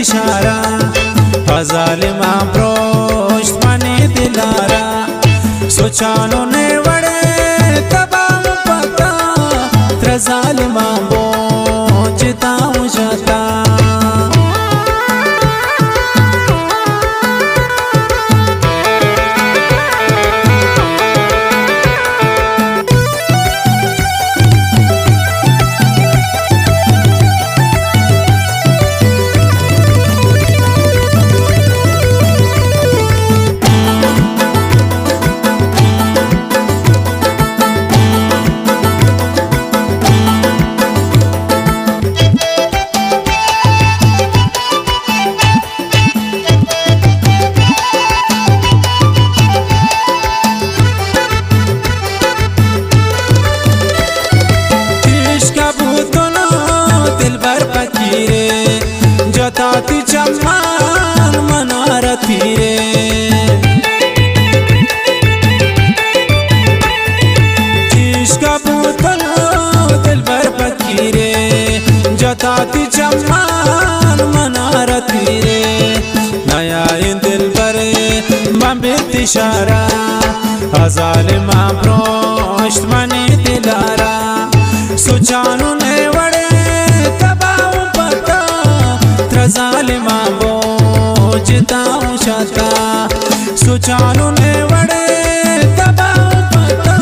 इशारा जालिमा प्रोष्ट मने दिलारा सोचानो ने वड़े तबाम पता त्र जालिमा बोचता जाता जताती चम्मान मनारती रे इश्का बोतल दिल भर पकी रे जताती चम्मान मनारती रे नया इन दिल भर बंबित इशारा जालिमा प्रोष्ट मने दिलारा सुचानु ने वड़े जालिमा बोचता जाता सुचानु ने वड़े तबाह पता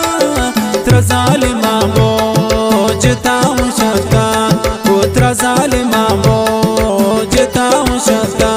त्र जालिमा बोचता जाता पुत्र जालिमा बोचता जाता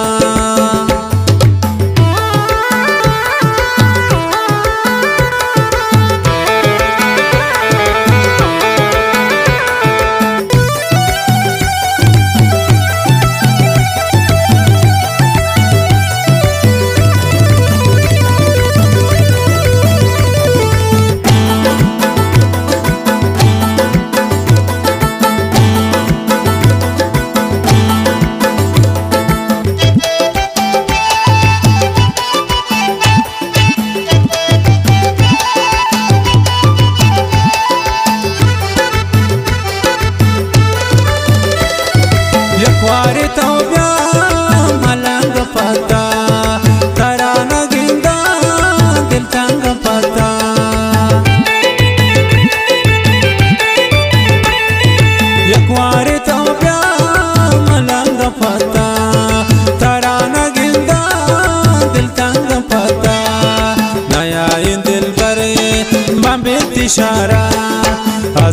वारे तो मलंग पता तरा नगिंदा दिल तंग पता यकवारे तो मलंग पता तरा नगिंदा दिल तंग पता नया इन दिल पर बंबित इशारा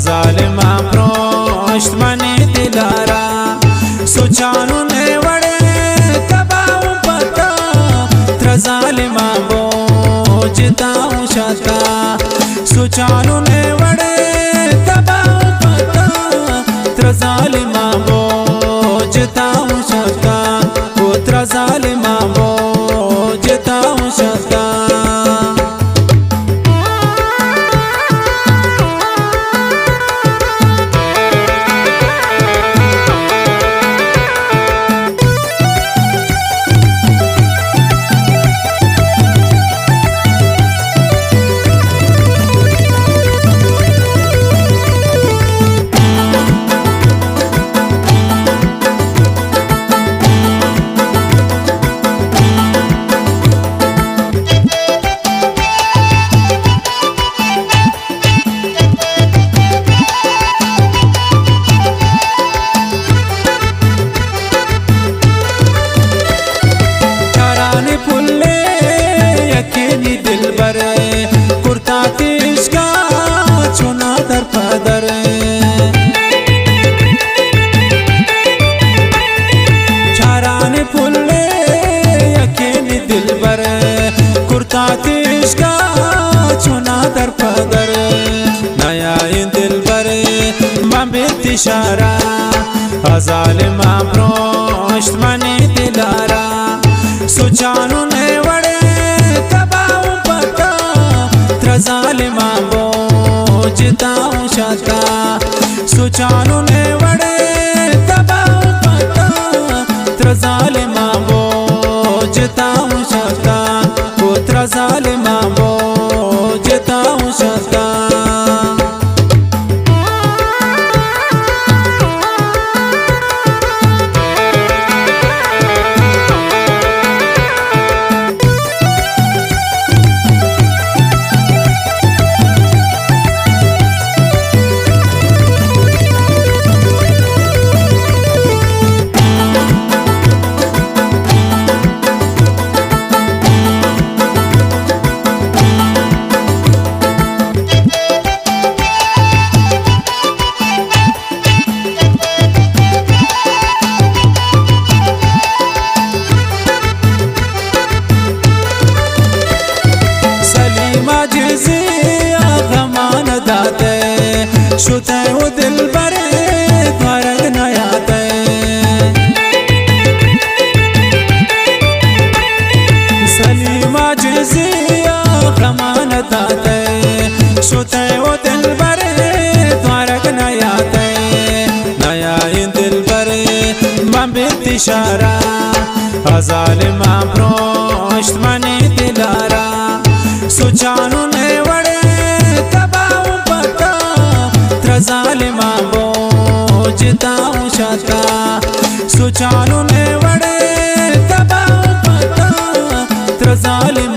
जालिमा प्रोष्ट मने दिलारा सुचानु ने वड़े तबाह पता त्र जालिमा बोचता जाता सुचानु ने वड़े तबाह पता त्र जालिमा बोचता जाता पुत्र जालिमा बोचता जाता नया इन दिल पर बंबित इशारा जालिमा प्रोष्ट मने दिलारा सुचानु ने वड़े तबाह पता त्र जालिमा बोचता जाता सुचानु ने वड़े तबाह पता त्र जालिमा बोचता जाता पुत्र जालिमा बोचता जाता शुते वो दिल बरे द्वारक नयाते सलीमा जिजिया खमानताते शुते वो दिल बरे द्वारक नयाते नया इन दिल बरे बंबित इशारा अजालिमा प्रोष्ट मने दिलारा सुचानु ने वड़े तबाऊ पता त्रजालिमा बोझताऊ शाता सुचानु ने वड़े तबाऊ पता त्रजालिमा